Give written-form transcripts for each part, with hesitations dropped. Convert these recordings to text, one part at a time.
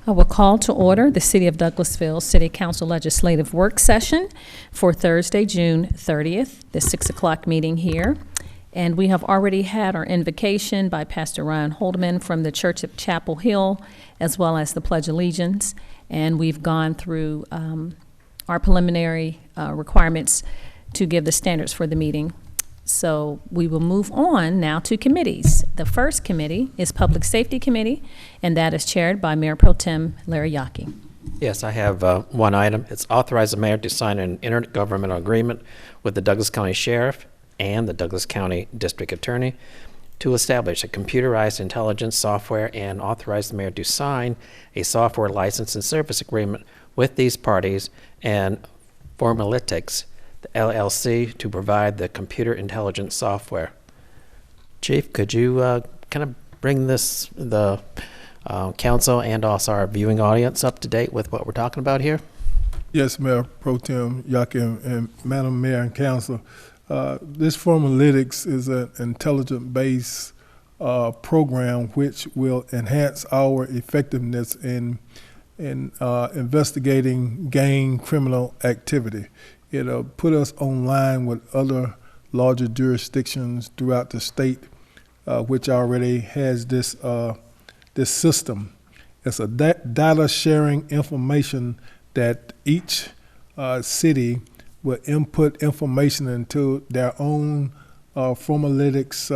I will call to order the City of Douglasville City Council Legislative Work Session for Thursday, June 30th, the 6 o'clock meeting here. And we have already had our invocation by Pastor Ryan Holdeman from the Church of Chapel Hill, as well as the Pledge of Allegiance. And we've gone through our preliminary requirements to give the standards for the meeting. So we will move on now to committees. The first committee is Public Safety Committee, and that is chaired by Mayor Pro Tem Larry Yockey. Yes, I have one item. It's authorize the mayor to sign an intergovernmental agreement with the Douglas County Sheriff and the Douglas County District Attorney to establish a computerized intelligence software and authorize the mayor to sign a software license and service agreement with these parties and Formalytics, the LLC, to provide the computer intelligence software. Chief, could you kind of bring the council and also our viewing audience up to date with what we're talking about here? Yes, Mayor Pro Tem Yockey and Madam Mayor and Council. This Formalytics is an intelligence-based program which will enhance our effectiveness in investigating gang criminal activity. It'll put us online with other larger jurisdictions throughout the state, which already has this system. It's a data sharing information that each city will input information into their own Formalytics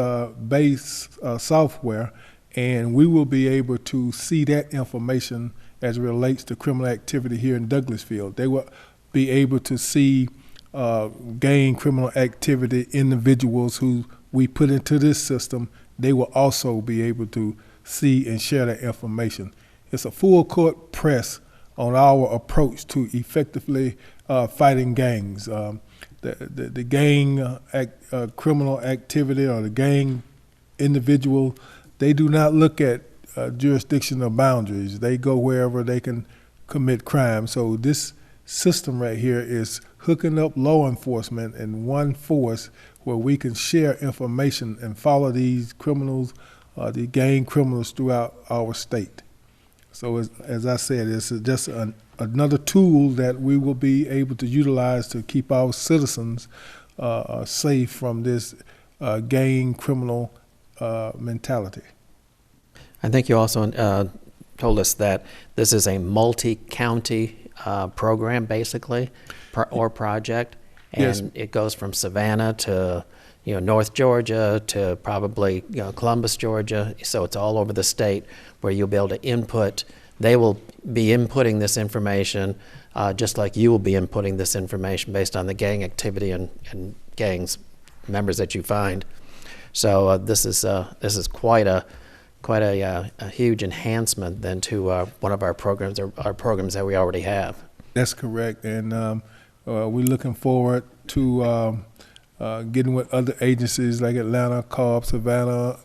based software, and we will be able to see that information as it relates to criminal activity here in Douglasville. They will be able to see gang criminal activity individuals who we put into this system. They will also be able to see and share that information. It's a full court press on our approach to effectively fighting gangs. The gang criminal activity or the gang individual, they do not look at jurisdictional boundaries. They go wherever they can commit crime. So this system right here is hooking up law enforcement in one force where we can share information and follow these criminals, the gang criminals throughout our state. So as I said, it's just another tool that we will be able to utilize to keep our citizens safe from this gang criminal mentality. I think you also told us that this is a multi-county program, basically, or project, and yes, it goes from Savannah to North Georgia to probably Columbus, Georgia. So it's all over the state where you'll be able to input. They will be inputting this information just like you will be inputting this information based on the gang activity and gangs members that you find. So this is quite a huge enhancement then to one of our programs, or our programs that we already have. That's correct, and we're looking forward to getting with other agencies like Atlanta, Cobb, Savannah,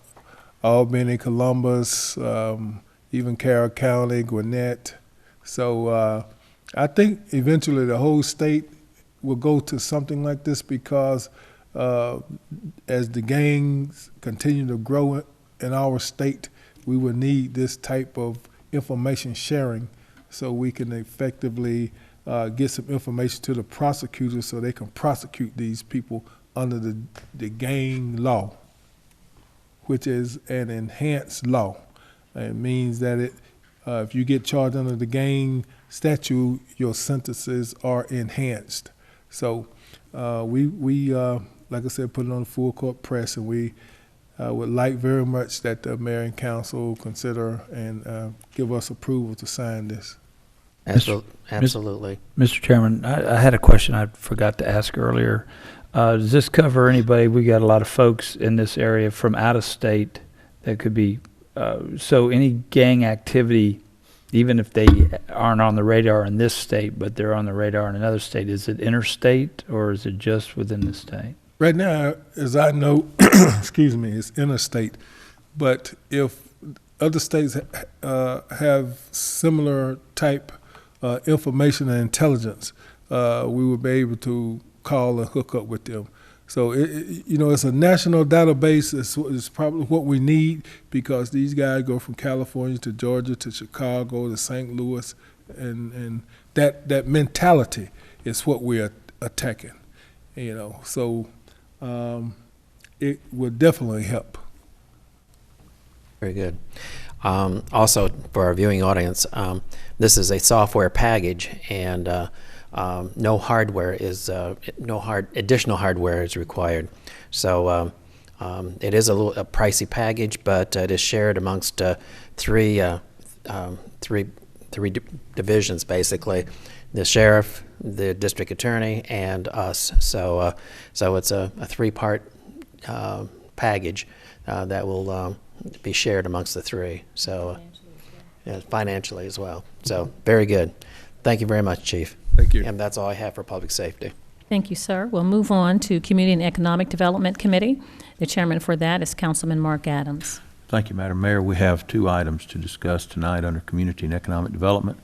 Albany, Columbus, even Carroll County, Gwinnett. So I think eventually the whole state will go to something like this because as the gangs continue to grow in our state, we will need this type of information sharing so we can effectively get some information to the prosecutors so they can prosecute these people under the gang law, which is an enhanced law. It means that if you get charged under the gang statute, your sentences are enhanced. So we like I said, put it on the full court press, and we would like very much that the mayor and council consider and give us approval to sign this. Absolutely. Mr. Chairman, I had a question I forgot to ask earlier. Does this cover anybody? We got a lot of folks in this area from out of state that could be, so any gang activity, even if they aren't on the radar in this state, but they're on the radar in another state, is it interstate or is it just within the state? Right now, as I know, excuse me, it's interstate. But if other states have similar type information and intelligence, we will be able to call and hook up with them. So, it's a national database. It's probably what we need because these guys go from California to Georgia to Chicago to St. Louis, and that mentality is what we're attacking. So it would definitely help. Very good. Also, for our viewing audience, this is a software package, and no hardware is additional hardware is required. So it is a pricey package, but it is shared amongst three divisions basically: the sheriff, the district attorney, and us. So it's a three-part package that will be shared amongst the three. So financially as well. So very good. Thank you very much, Chief. Thank you. And that's all I have for public safety. Thank you, sir. We'll move on to Community and Economic Development Committee. The chairman for that is Councilman Mark Adams. Thank you, Madam Mayor. We have two items to discuss tonight under Community and Economic Development.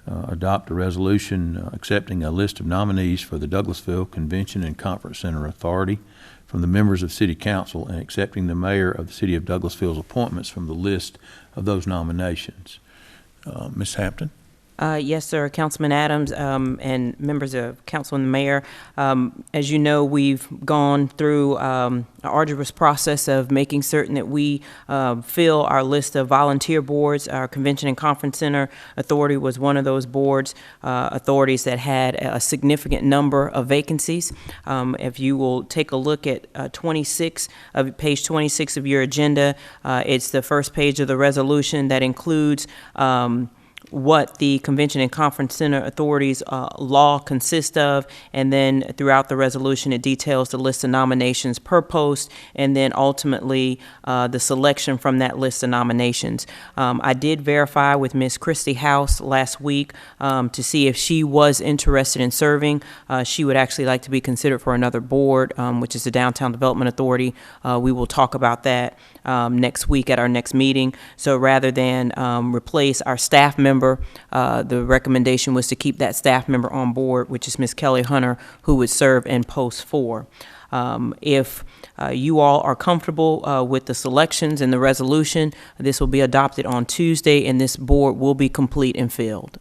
Adopt a resolution accepting a list of nominees for the Douglasville Convention and Conference Center Authority from the members of City Council and accepting the mayor of the City of Douglasville's appointments from the list of those nominations. Ms. Hampton? Yes, sir, Councilman Adams, and members of council and the mayor. As you know, we've gone through an arduous process of making certain that we fill our list of volunteer boards. Our Convention and Conference Center Authority was one of those boards, authorities that had a significant number of vacancies. If you will take a look at page 26 of your agenda, it's the first page of the resolution that includes what the Convention and Conference Center Authority's law consists of, and then throughout the resolution it details the list of nominations per post, and then ultimately the selection from that list of nominations. I did verify with Ms. Christy House last week to see if she was interested in serving. She would actually like to be considered for another board, which is the Downtown Development Authority. We will talk about that next week at our next meeting. So rather than replace our staff member, the recommendation was to keep that staff member on board, which is Ms. Kelly Hunter, who would serve in post 4. If you all are comfortable with the selections and the resolution, this will be adopted on Tuesday, and this board will be complete and filled.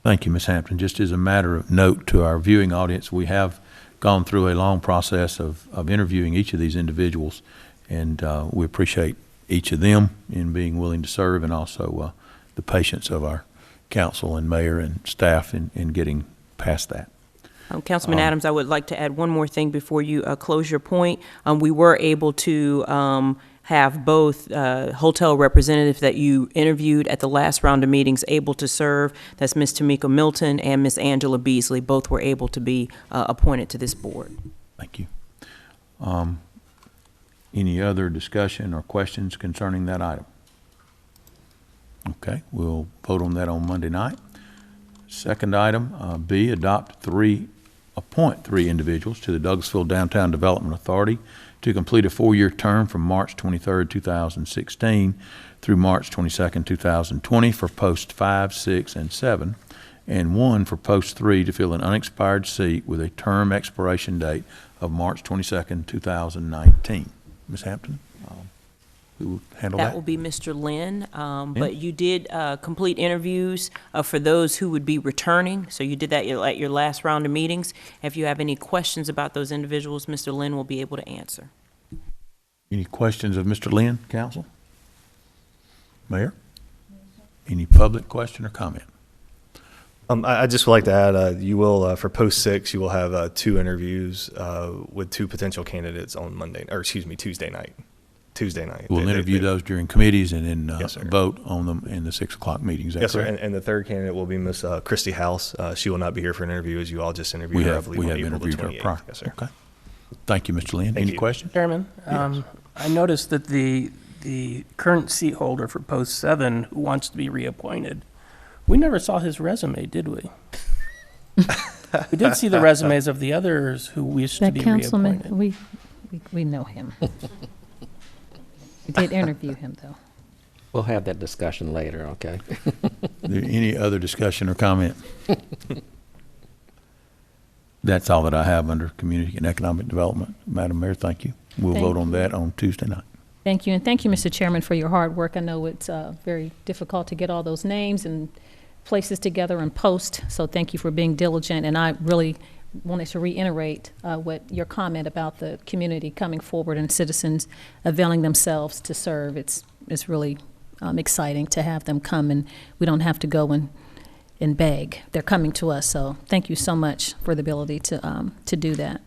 Thank you, Ms. Hampton. Just as a matter of note to our viewing audience, we have gone through a long process of interviewing each of these individuals, and we appreciate each of them in being willing to serve, and also the patience of our council and mayor and staff in getting past that. Councilman Adams, I would like to add one more thing before you close your point. We were able to have both hotel representatives that you interviewed at the last round of meetings able to serve. That's Ms. Tamika Milton and Ms. Angela Beasley. Both were able to be appointed to this board. Thank you. Any other discussion or questions concerning that item? Okay, we'll vote on that on Monday night. Second item, B, appoint 3 individuals to the Douglasville Downtown Development Authority to complete a 4-year term from March 23rd, 2016 through March 22nd, 2020 for posts 5, 6, and 7, and 1 for post 3 to fill an unexpired seat with a term expiration date of March 22nd, 2019. Ms. Hampton? Who will handle that? That will be Mr. Lynn, but you did complete interviews for those who would be returning, so you did that at your last round of meetings. If you have any questions about those individuals, Mr. Lynn will be able to answer. Any questions of Mr. Lynn, council? Mayor? Any public question or comment? I just would like to add, you will, for post 6, you will have 2 interviews with 2 potential candidates on Tuesday night. We'll interview those during committees and then yes, vote on them in the 6 o'clock meetings. Yes, sir. And the third candidate will be Miss Christy House. She will not be here for an interview, as you all just interviewed her. We have interviewed her prior. Yes, sir. Okay. Thank you, Mr. Lynn. Any questions? Chairman, Yes. I noticed that the current seat holder for post 7 who wants to be reappointed, we never saw his resume, did we? We did see the resumes of the others who wished to That be councilman, reappointed. we know him. We did interview him, though. We'll have that discussion later, okay? Is there any other discussion or comment? That's all that I have under Community and Economic Development. Madam Mayor, thank you. We'll Thank vote on that on Tuesday night. Thank you, and thank you, Mr. Chairman, for your hard work. I know it's very difficult to get all those names and places together and post, so thank you for being diligent. And I really wanted to reiterate what your comment about the community coming forward and citizens availing themselves to serve. It's really exciting to have them come, and we don't have to go and beg. They're coming to us, so thank you so much for the ability to do that.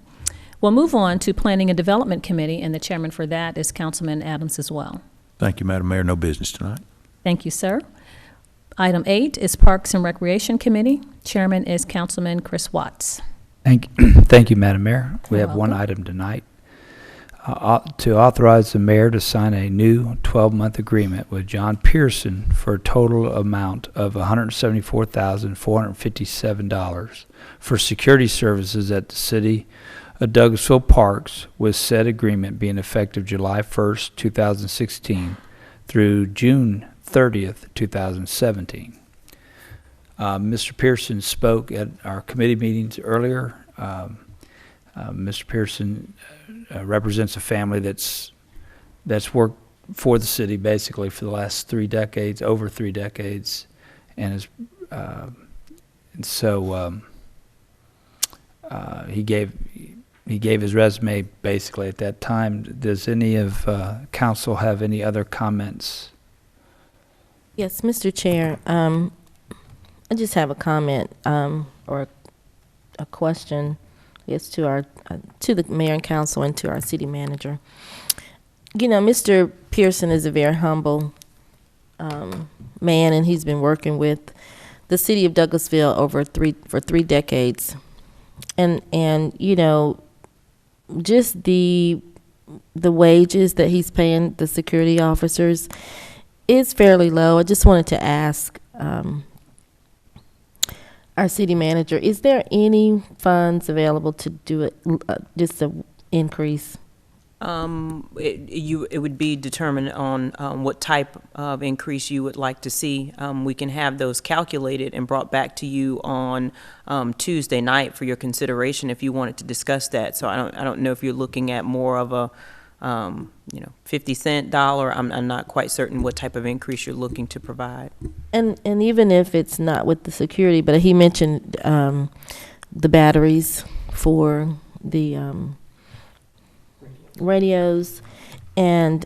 We'll move on to Planning and Development Committee, and the chairman for that is Councilman Adams as well. Thank you, Madam Mayor. No business tonight. Thank you, sir. Item 8 is Parks and Recreation Committee. Chairman is Councilman Chris Watts. Thank you, Madam Mayor. We You're have one welcome. item tonight. To authorize the mayor to sign a new 12-month agreement with John Pearson for a total amount of $174,457 for security services at the City of Douglasville Parks, with said agreement being effective July 1st, 2016 through June 30th, 2017. Mr. Pearson spoke at our committee meetings earlier. Mr. Pearson represents a family that's worked for the city basically for the last 3 decades, over 3 decades, and is and so he gave his resume basically at that time. Does any of council have any other comments? Yes, Mr. Chair. I just have a comment or a question. Yes, to the mayor and council and to our city manager. You know, Mr. Pearson is a very humble man, and he's been working with the city of Douglasville for 3 decades. And you know, just the wages that he's paying the security officers is fairly low. I just wanted to ask our city manager, is there any funds available to do it, just an increase? It would be determined on what type of increase you would like to see. We can have those calculated and brought back to you on Tuesday night for your consideration if you wanted to discuss that. So I don't know if you're looking at more of a 50-cent dollar. I'm not quite certain what type of increase you're looking to provide. And even if it's not with the security, but he mentioned the batteries for the radios and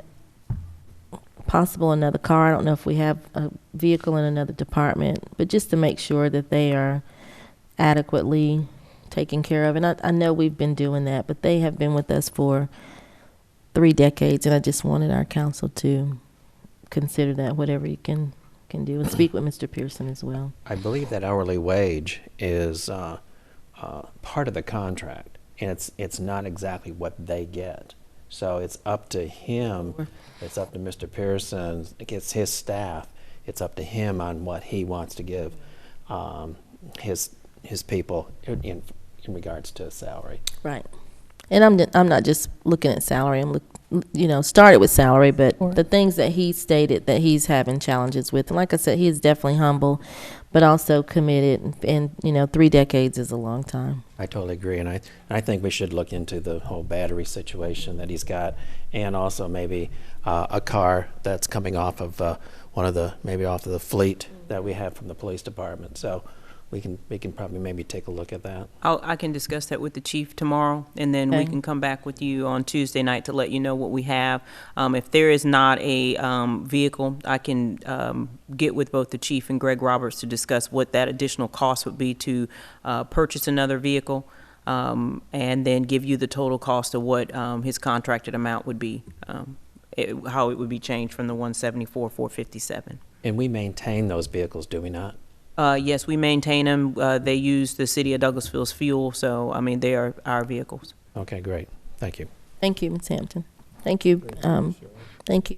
possible another car. I don't know if we have a vehicle in another department, but just to make sure that they are adequately taken care of. And I know we've been doing that, but they have been with us for 3 decades, and I just wanted our council to consider that, whatever you can do, and speak with Mr. Pearson as well. I believe that hourly wage is part of the contract, and it's not exactly what they get. So it's up to him, it's up to Mr. Pearson, it's his staff, it's up to him on what he wants to give his people in regards to salary. Right. And I'm not just looking at salary. I'm started with salary, but the things that he stated that he's having challenges with, and like I said, he is definitely humble, but also committed. And 3 decades is a long time. I totally agree, and I think we should look into the whole battery situation that he's got, and also maybe a car that's coming off of off of the fleet that we have from the police department. So we can probably maybe take a look at that. I can discuss that with the chief tomorrow, and then we can come back with you on Tuesday night to let you know what we have. If there is not a vehicle, I can get with both the chief and Greg Roberts to discuss what that additional cost would be to purchase another vehicle, and then give you the total cost of what his contracted amount would be, how it would be changed from the $174,457. And we maintain those vehicles, do we not? Yes, we maintain them. They use the city of Douglasville's fuel, so, I mean, they are our vehicles. Okay, great. Thank you. Thank you, Ms. Hampton. Thank you. Thank you.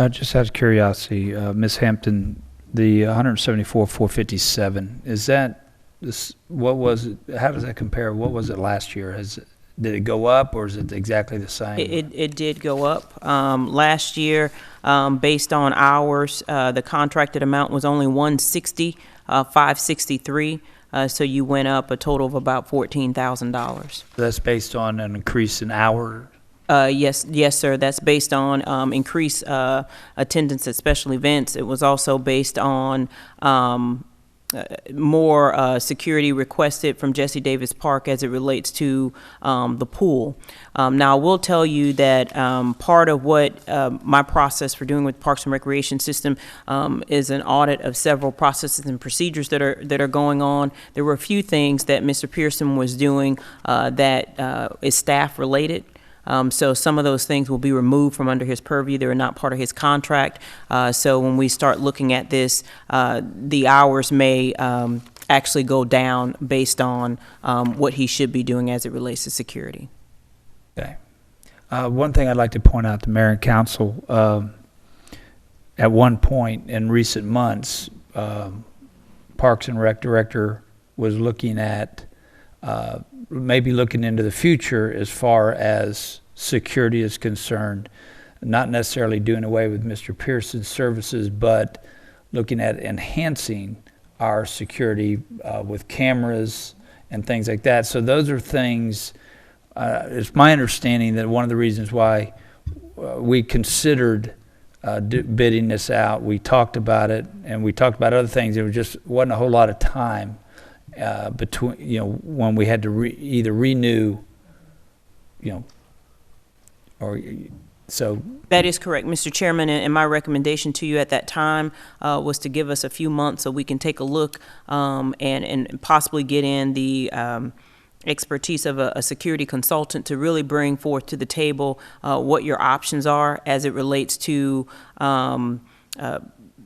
Just out of curiosity, Ms. Hampton, the $174,457, is that this? What was it? How does that compare? What was it last year? Did it go up, or is it exactly the same? It did go up. Last year, based on hours, the contracted amount was only $160,563. So you went up a total of about $14,000. That's based on an increase in hour. Yes, sir. That's based on increased attendance at special events. It was also based on more security requested from Jesse Davis Park as it relates to the pool. Now, I will tell you that part of what my process for doing with Parks and Recreation System is an audit of several processes and procedures that are going on. There were a few things that Mr. Pearson was doing that is staff related. So some of those things will be removed from under his purview. They're not part of his contract. So when we start looking at this, the hours may actually go down based on what he should be doing as it relates to security. Okay. One thing I'd like to point out to Mayor and Council, at one point in recent months, Parks and Rec Director was looking at maybe looking into the future as far as security is concerned, not necessarily doing away with Mr. Pearson's services, but looking at enhancing our security with cameras and things like that. So those are things, it's my understanding that one of the reasons why we considered bidding this out, we talked about it, and we talked about other things. There just wasn't a whole lot of time between, when we had to either renew, or so. That is correct, Mr. Chairman, and my recommendation to you at that time was to give us a few months so we can take a look and possibly get in the expertise of a security consultant to really bring forth to the table what your options are as it relates to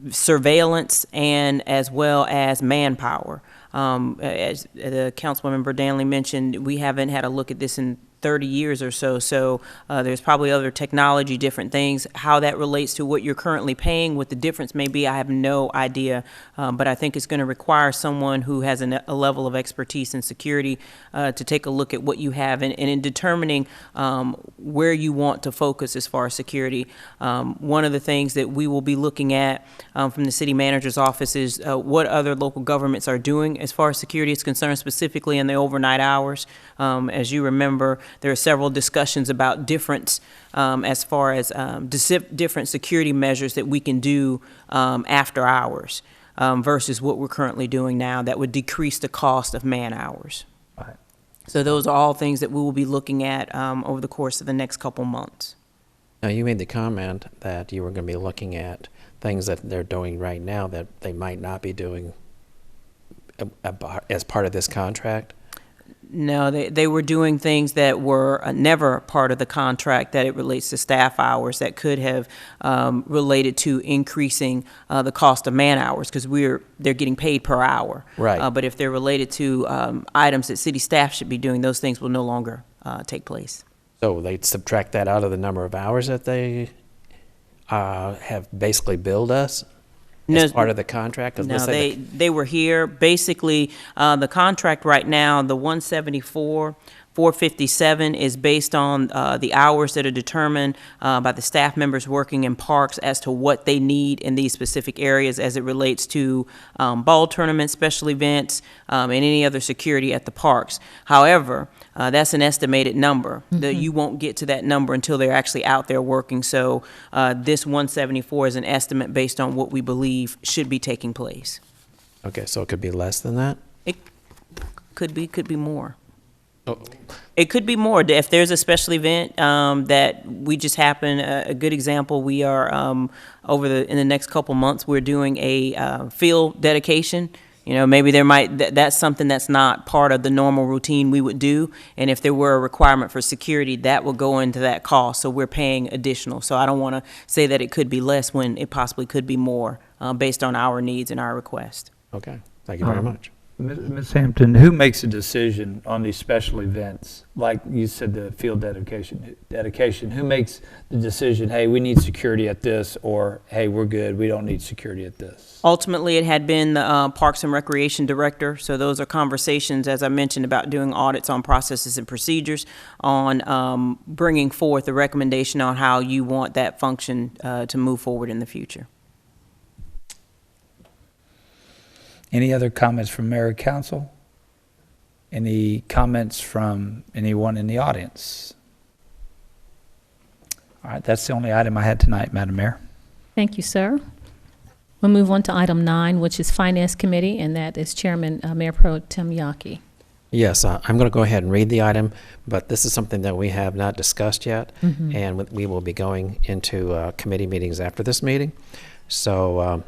surveillance and as well as manpower. As the Councilmember Danley mentioned, we haven't had a look at this in 30 years or so, so there's probably other technology, different things. How that relates to what you're currently paying, what the difference may be, I have no idea, but I think it's going to require someone who has a level of expertise in security to take a look at what you have and in determining where you want to focus as far as security. One of the things that we will be looking at from the city manager's office is what other local governments are doing as far as security is concerned, specifically in the overnight hours. As you remember, there are several discussions about difference as far as different security measures that we can do after hours versus what we're currently doing now that would decrease the cost of man hours. Right. So those are all things that we will be looking at over the course of the next couple months. Now, you made the comment that you were going to be looking at things that they're doing right now that they might not be doing as part of this contract. No, they were doing things that were never part of the contract, that it relates to staff hours that could have related to increasing the cost of man hours, because they're getting paid per hour. Right. But if they're related to items that city staff should be doing, those things will no longer take place. So they'd subtract that out of the number of hours that they have basically billed us as part of the contract? 'Cause No, let's say they were here. Basically, the contract right now, the 174,457 is based on the hours that are determined by the staff members working in parks as to what they need in these specific areas as it relates to ball tournaments, special events, and any other security at the parks. However, that's an estimated number. You won't get to that number until they're actually out there working. So this 174 is an estimate based on what we believe should be taking place. Okay, so it could be less than that? It could be more. Oh. It could be more. If there's a special event that we just happen, a good example, we are in the next couple months, we're doing a field dedication. Maybe that's something that's not part of the normal routine we would do. And if there were a requirement for security, that will go into that cost. So we're paying additional. So I don't want to say that it could be less when it possibly could be more based on our needs and our request. Okay, thank you very much. Ms. Hampton, who makes a decision on these special events? Like you said, the field dedication, who makes the decision, hey, we need security at this, or hey, we're good, we don't need security at this? Ultimately, it had been the Parks and Recreation Director. So those are conversations, as I mentioned, about doing audits on processes and procedures, on bringing forth a recommendation on how you want that function to move forward in the future. Any other comments from Mayor and Council? Any comments from anyone in the audience? All right, that's the only item I had tonight, Madam Mayor. Thank you, sir. We'll move on to item 9, which is Finance Committee, and that is Chairman Mayor Pro Tem Yaki. Yes, I'm going to go ahead and read the item, but this is something that we have not discussed yet, and we will be going into committee meetings after this meeting. So,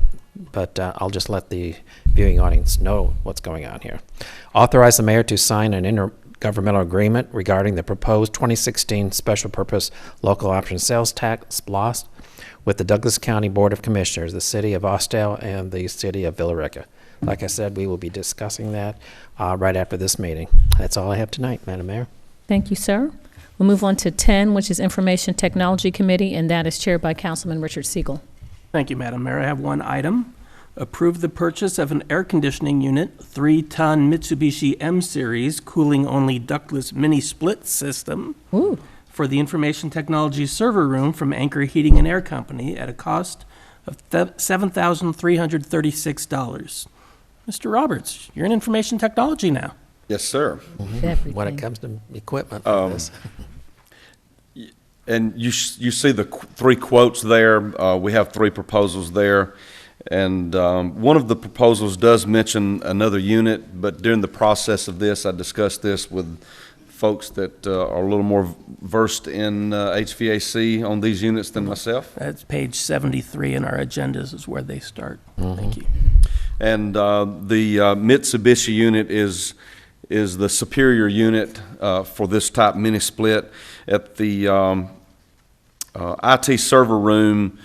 I'll just let the viewing audience know what's going on here. Authorize the mayor to sign an intergovernmental agreement regarding the proposed 2016 Special Purpose Local Option Sales Tax (SPLOST) with the Douglas County Board of Commissioners, the City of Austell, and the City of Villa Rica. Like I said, we will be discussing that right after this meeting. That's all I have tonight, Madam Mayor. Thank you, sir. We'll move on to 10, which is Information Technology Committee, and that is chaired by Councilman Richard Siegel. Thank you, Madam Mayor. I have one item. Approve the purchase of an air conditioning unit, 3-ton Mitsubishi M-Series cooling-only ductless mini split system Ooh. for the Information Technology server room from Anchor Heating and Air Company at a cost of $7,336. Mr. Roberts, you're in information technology now. Yes, sir. Everything. When it comes to equipment like this. And you see the three quotes there. We have three proposals there. And one of the proposals does mention another unit, but during the process of this, I discussed this with folks that are a little more versed in HVAC on these units than myself. That's page 73 in our agendas is where they start. Thank you. And the Mitsubishi unit is the superior unit for this type mini split. At the IT server room,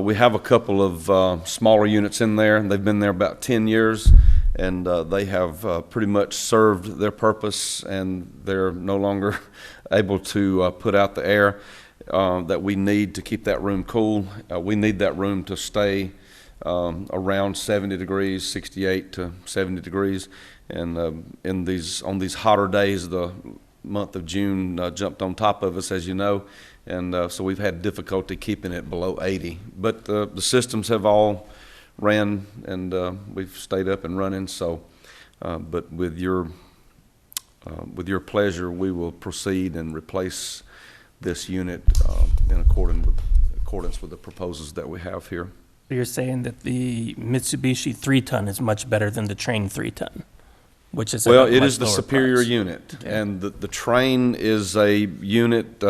we have a couple of smaller units in there. They've been there about 10 years, and they have pretty much served their purpose, and they're no longer able to put out the air that we need to keep that room cool. We need that room to stay around 70 degrees, 68 to 70 degrees. And on these hotter days, the month of June jumped on top of us, as you know. And so we've had difficulty keeping it below 80. But the systems have all ran, and we've stayed up and running. So, but with your pleasure, we will proceed and replace this unit in accordance with the proposals that we have here. So you're saying that the Mitsubishi 3-ton is much better than the Train 3-ton, which is well, a it much is the lower superior price. unit, Okay. and the Train is a unit.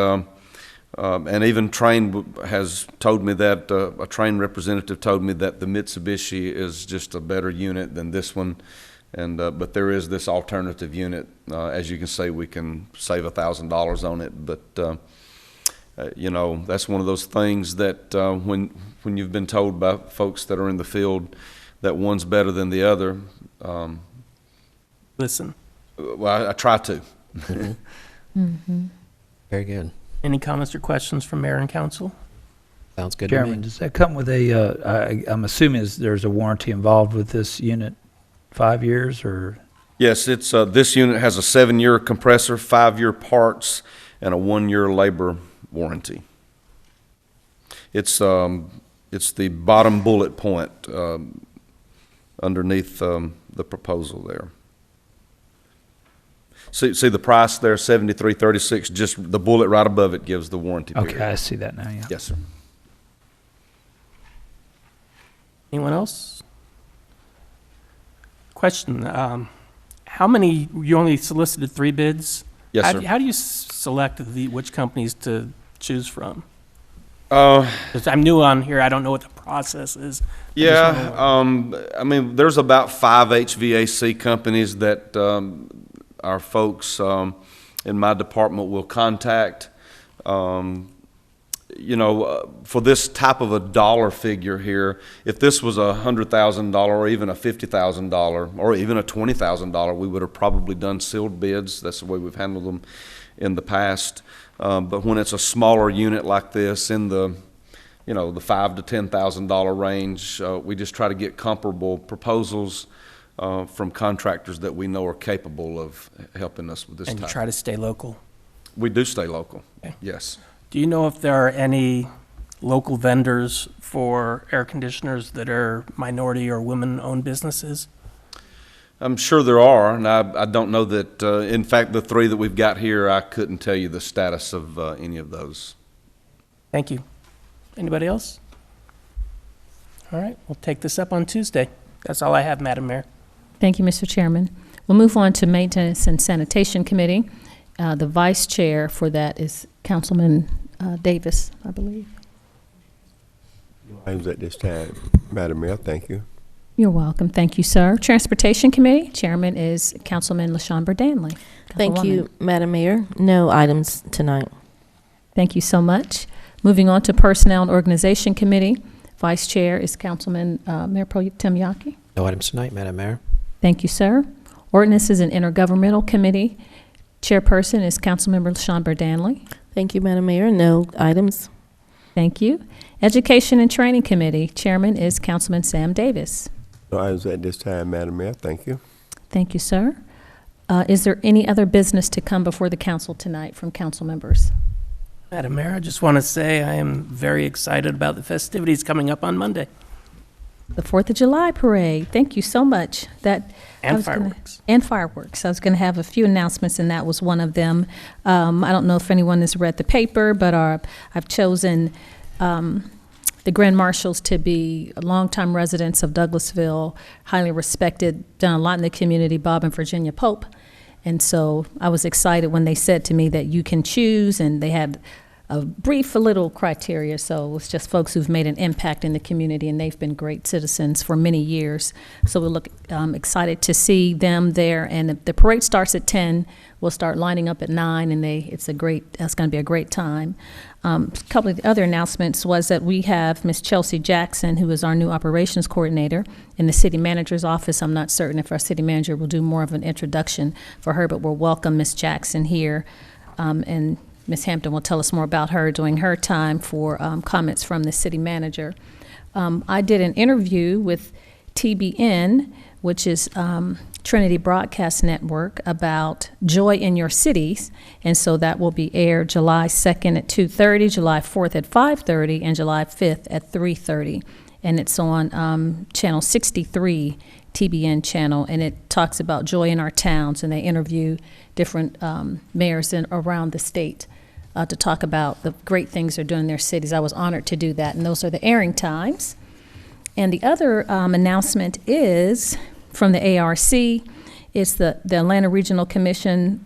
And even Train has told me that, a Train representative told me that the Mitsubishi is just a better unit than this one. And, but there is this alternative unit. As you can see, we can save $1,000 on it. But, you know, that's one of those things that when you've been told by folks that are in the field that one's better than the other. Listen, Well, I try to. Very good. any comments or questions from mayor and council? Sounds good to Chairman, me. does that come with I'm assuming there's a warranty involved with this unit, 5 years or? Yes, it's this unit has a 7-year compressor, 5-year parts, and a 1-year labor warranty. It's the bottom bullet point underneath the proposal there. See the price there, $73.36. Just the bullet right above it gives the warranty period. Okay, I see that now, yeah. Yes, sir. Anyone else? Question, how many, you only solicited 3 bids? Yes, sir. How do you select which companies to choose from? Uh, 'Cause I'm new on here, I don't know what the process is. Yeah, I mean, there's about 5 HVAC companies that our folks in my department will contact. You know, for this type of a dollar figure here, if this was a $100,000 or even a $50,000 or even a $20,000, we would have probably done sealed bids. That's the way we've handled them in the past. But when it's a smaller unit like this, in the, you know, the $5,000 to $10,000 range, we just try to get comparable proposals from contractors that we know are capable of helping us with this And you type. try to stay local. We do stay local. Okay. Yes. Do you know if there are any local vendors for air conditioners that are minority or women-owned businesses? I'm sure there are, and I don't know that, in fact, the 3 that we've got here, I couldn't tell you the status of any of those. Thank you. Anybody else? All right, we'll take this up on Tuesday. That's all I have, Madam Mayor. Thank you, Mr. Chairman. We'll move on to Maintenance and Sanitation Committee. The vice chair for that is Councilman Davis, I believe. Items at this time, Madam Mayor, thank you. You're welcome. Thank you, sir. Transportation Committee, Chairman is Councilman LaShawn Danley. Thank you, Madam Mayor. No items tonight. Thank you so much. Moving on to Personnel and Organization Committee, Vice Chair is Councilman Mayor Pro Tem Yaki. No items tonight, Madam Mayor. Thank you, sir. Ordinances and Intergovernmental Committee, Chairperson is Councilmember LaShawn Danley. Thank you, Madam Mayor. No items. Thank you. Education and Training Committee, Chairman is Councilman Sam Davis. No items at this time, Madam Mayor, thank you. Thank you, sir. Is there any other business to come before the council tonight from council members? Madam Mayor, I just want to say I am very excited about the festivities coming up on Monday. The 4th of July parade. Thank you so much. And fireworks. And fireworks. I was going to have a few announcements, and that was one of them. I don't know if anyone has read the paper, but I've chosen the Grand Marshals to be longtime residents of Douglasville, highly respected, done a lot in the community, Bob and Virginia Pope. And so I was excited when they said to me that you can choose, and they had a brief little criteria. So it was just folks who've made an impact in the community, and they've been great citizens for many years. So we look excited to see them there. And the parade starts at 10. We'll start lining up at 9, and that's going to be a great time. A couple of the other announcements was that we have Miss Chelsea Jackson, who is our new operations coordinator in the city manager's office. I'm not certain if our city manager will do more of an introduction for her, but we'll welcome Miss Jackson here. And Ms. Hampton will tell us more about her during her time for comments from the city manager. I did an interview with TBN, which is Trinity Broadcast Network, about joy in your cities. And so that will be aired July 2nd at 2:30, July 4th at 5:30, and July 5th at 3:30. And it's on channel 63, TBN channel, and it talks about joy in our towns, and they interview different mayors around the state to talk about the great things they're doing in their cities. I was honored to do that, and those are the airing times. And the other announcement is from the ARC. It's the Atlanta Regional Commission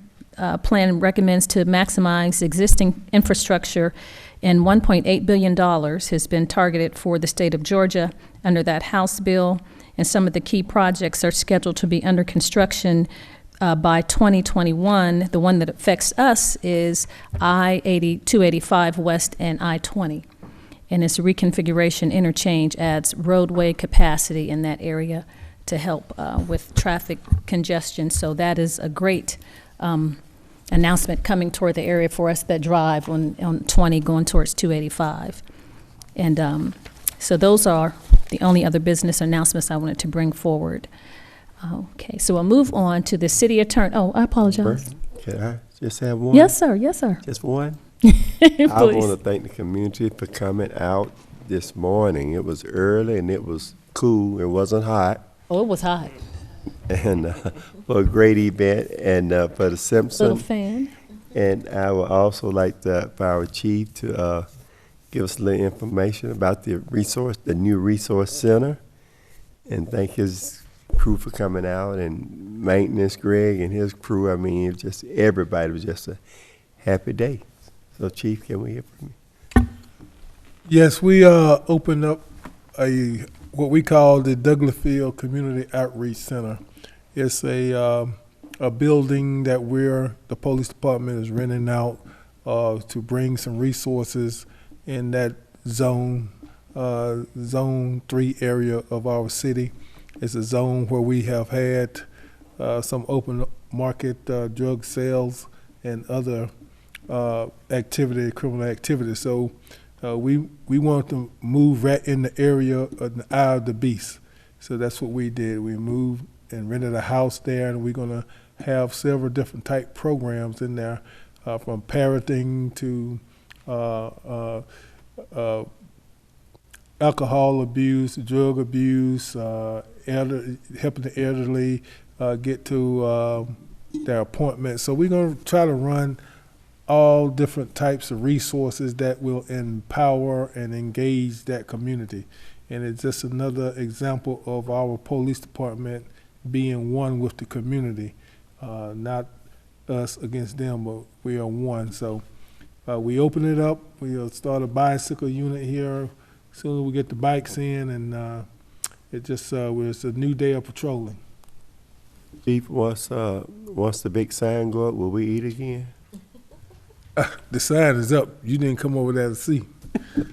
plan recommends to maximize existing infrastructure, and $1.8 billion has been targeted for the state of Georgia under that House bill. And some of the key projects are scheduled to be under construction by 2021. The one that affects us is I-80, 285 West and I-20. And its reconfiguration interchange adds roadway capacity in that area to help with traffic congestion. So that is a great announcement coming toward the area for us that drive on 20 going towards 285. And so those are the only other business announcements I wanted to bring forward. Okay, so we'll move on to the city attorney. Oh, I apologize. Can I just have one? Yes, sir. Yes, sir. Just one? Please. I want to thank the community for coming out this morning. It was early and it was cool. It wasn't hot. Oh, it was hot. And for a great event, and for the Simpson. Little fan. And I would also like for our chief to give us a little information about the new resource center, and thank his crew for coming out, and maintenance, Greg and his crew. I mean, it just everybody was just a happy day. So, Chief, can we hear from you? Yes, we opened up what we call the Douglasville Community Outreach Center. It's a building that the police department is renting out to bring some resources in that zone 3 area of our city. It's a zone where we have had some open market drug sales and other criminal activity. So we want to move right in the area of the eye of the beast. So that's what we did. We moved and rented a house there, and we're going to have several different type programs in there, from parenting to alcohol abuse, drug abuse, helping the elderly, get to their appointment. So we're going to try to run all different types of resources that will empower and engage that community. And it's just another example of our police department being one with the community, not us against them, but we are one. So we open it up. We'll start a bicycle unit here as soon as we get the bikes in, and it's a new day of patrolling. Chief, once the big sign go up, will we eat again? The sign is up. You didn't come over there to see,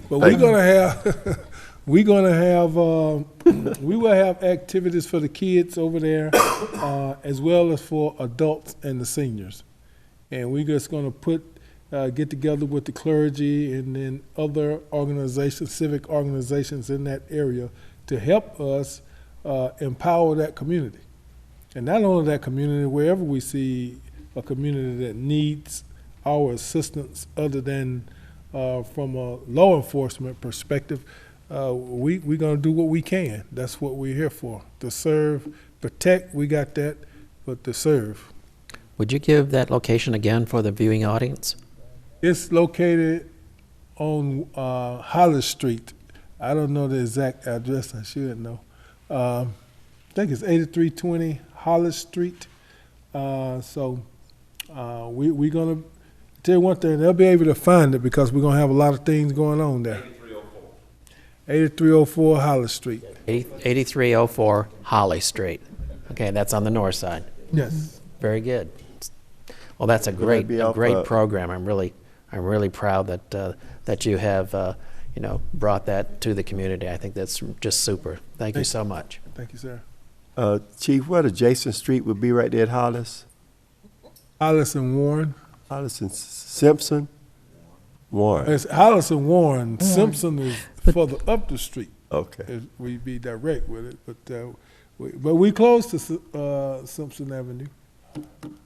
but we're gonna have we will have activities for the kids over there, as well as for adults and the seniors, and we're just gonna get together with the clergy and then other organizations, civic organizations in that area to help us empower that community, and not only that community, wherever we see a community that needs our assistance other than from a law enforcement perspective, we're going to do what we can. That's what we're here for, to serve, protect, we got that, but to serve. Would you give that location again for the viewing audience? It's located on Hollis Street. I don't know the exact address. I should know. I think it's 8320 Hollis Street. So we're going to tell you one thing, they'll be able to find it because we're going to have a lot of things going on there. 8304 Hollis Street. 8304 Holly Street. Okay, that's on the north side. Yes. Very good. Well, that's a great program. I'm really proud that you have brought that to the community. I think that's just super. Thank you so much. Thank you, sir. Chief, what adjacent street would be right there at Hollis? Hollis and Warren. Hollis and Simpson? Warren. It's Hollis and Warren. Simpson is further up the street. Okay. If we be direct with it, but we close to Simpson Avenue.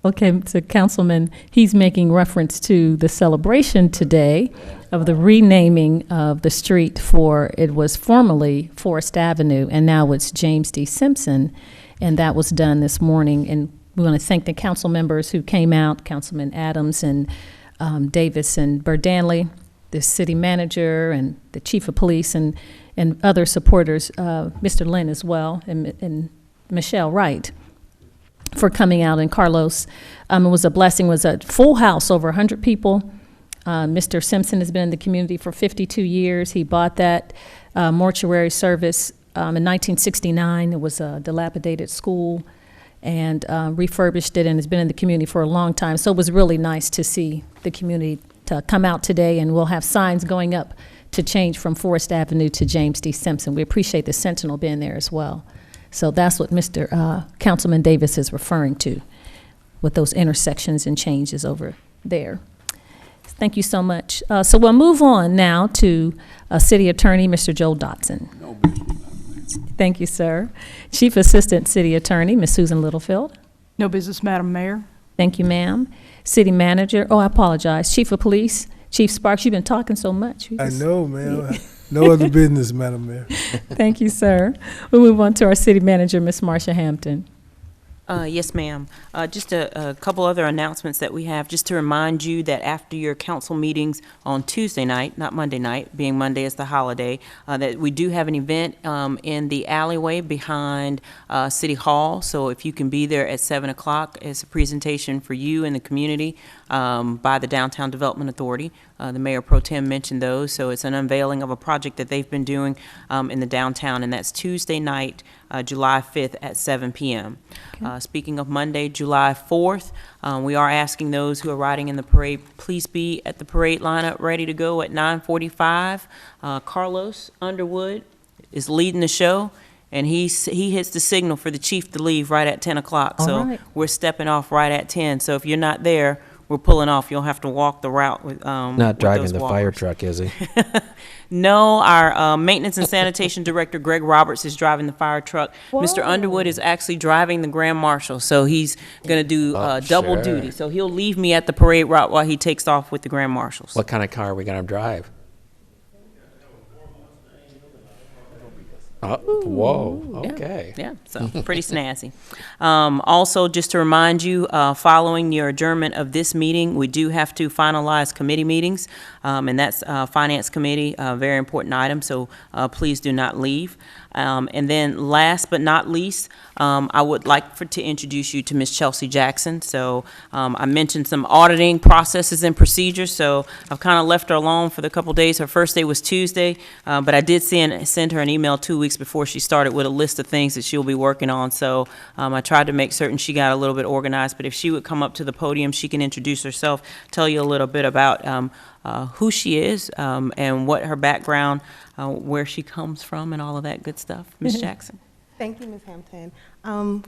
Okay, so Councilman, he's making reference to the celebration today of the renaming of the street it was formerly Forest Avenue, and now it's James D. Simpson, and that was done this morning. And we want to thank the council members who came out, Councilman Adams and Davis and Burdanley, the city manager and the chief of police and other supporters, Mr. Lynn as well, and Michelle Wright, for coming out. And Carlos, it was a blessing. It was a full house, over 100 people. Mr. Simpson has been in the community for 52 years. He bought that mortuary service in 1969. It was a dilapidated school, and refurbished it, and has been in the community for a long time. So it was really nice to see the community to come out today, and we'll have signs going up to change from Forest Avenue to James D. Simpson. We appreciate the Sentinel being there as well. So that's what Mr. Councilman Davis is referring to with those intersections and changes over there. Thank you so much. So we'll move on now to City Attorney, Mr. Joel Dotson. Thank you, sir. Chief Assistant City Attorney, Ms. Susan Littlefield. No business, Madam Mayor. Thank you, ma'am. City Manager, I apologize, Chief of Police, Chief Sparks, you've been talking so much. I know, ma'am. No other business, Madam Mayor. Thank you, sir. We'll move on to our City Manager, Ms. Marsha Hampton. Yes, ma'am. Just a couple other announcements that we have, just to remind you that after your council meetings on Tuesday night, not Monday night, being Monday is the holiday, that we do have an event in the alleyway behind City Hall. So if you can be there at 7 o'clock, it's a presentation for you and the community by the Downtown Development Authority. The Mayor Pro Tem mentioned those, so it's an unveiling of a project that they've been doing in the downtown, and that's Tuesday night, July 5th at 7 p.m. Okay. Speaking of Monday, July 4th, we are asking those who are riding in the parade, please be at the parade lineup ready to go at 9:45. Carlos Underwood is leading the show, and he hits the signal for the chief to leave right at 10 o'clock. So right. We're stepping off right at 10. So if you're not there, we're pulling off. You'll have to walk the route with not driving the fire truck, is he? No, our maintenance and sanitation director, Greg Roberts, is driving the fire truck. Whoa. Mr. Underwood is actually driving the Grand Marshal, so he's going to do double duty. So he'll leave me at the parade route while he takes off with the Grand Marshals. What kind of car are we going to drive? Whoa, Yeah, okay. Yeah, so pretty snazzy. Also, just to remind you, following your adjournment of this meeting, we do have to finalize committee meetings, and that's Finance Committee, a very important item, so please do not leave. And then last but not least, I would like to introduce you to Ms. Chelsea Jackson. So I mentioned some auditing processes and procedures, so I've kind of left her alone for the couple days. Her first day was Tuesday, but I did send her an email 2 weeks before she started with a list of things that she'll be working on. So I tried to make certain she got a little bit organized, but if she would come up to the podium, she can introduce herself, tell you a little bit about who she is and what her background, where she comes from, and all of that good stuff. Ms. Jackson. Thank you, Ms. Hampton.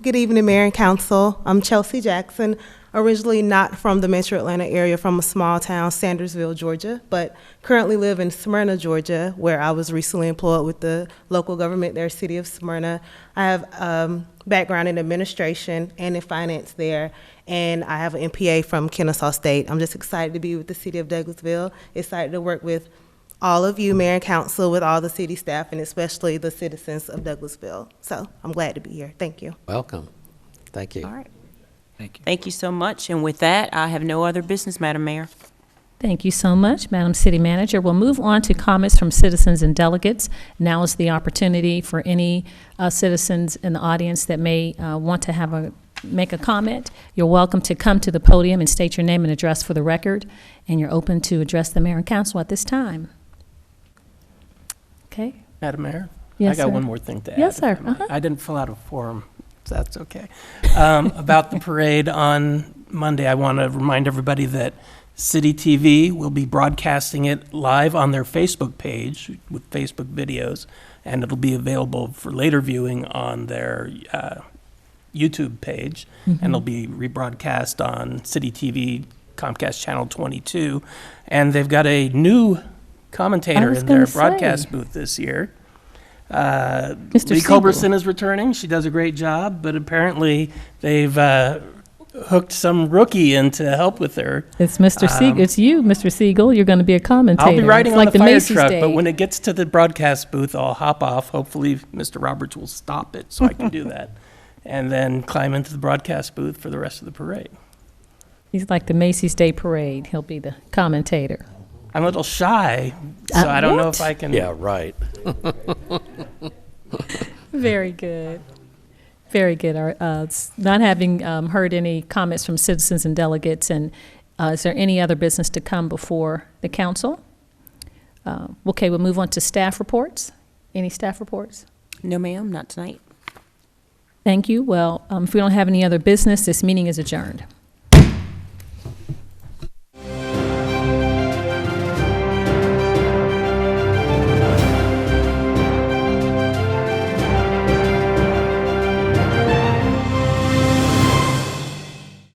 Good evening, Mayor and Council. I'm Chelsea Jackson, originally not from the Metro Atlanta area, from a small town, Sandersville, Georgia, but currently live in Smyrna, Georgia, where I was recently employed with the local government there, City of Smyrna. I have background in administration and in finance there, and I have an MPA from Kennesaw State. I'm just excited to be with the City of Douglasville, excited to work with all of you, Mayor and Council, with all the city staff, and especially the citizens of Douglasville. So I'm glad to be here. Thank you. Welcome. Thank you. All right. Thank you. Thank you so much. And with that, I have no other business, Madam Mayor. Thank you so much, Madam City Manager. We'll move on to comments from citizens and delegates. Now is the opportunity for any citizens in the audience that may want to make a comment. You're welcome to come to the podium and state your name and address for the record, and you're open to address the mayor and council at this time. Okay. Madam Mayor? Yes, I got sir. one more thing to add. Yes, sir. if I might. I didn't fill out a form, so that's okay. About the parade on Monday, I want to remind everybody that City TV will be broadcasting it live on their Facebook page with Facebook videos, and it'll be available for later viewing on their YouTube page, and it'll be rebroadcast on City TV, Comcast Channel 22, and they've got a new commentator in their broadcast booth this year. Mr. Lee Siegel. Culberson is returning. She does a great job, but apparently they've hooked some rookie in to help with her. It's Mr. Siegel. It's you, Mr. Siegel. You're going to be a commentator. I'll be riding It's on like the fire Macy's truck, Day. but when it gets to the broadcast booth, I'll hop off. Hopefully, Mr. Roberts will stop it so I can do that, and then climb into the broadcast booth for the rest of the parade. He's like the Macy's Day Parade. He'll be the commentator. I'm a little shy, so I don't know what? if I can. Yeah, right. Very good. Very good. Not having heard any comments from citizens and delegates, and is there any other business to come before the council? Okay, we'll move on to staff reports. Any staff reports? No, ma'am, not tonight. Thank you. Well, if we don't have any other business, this meeting is adjourned.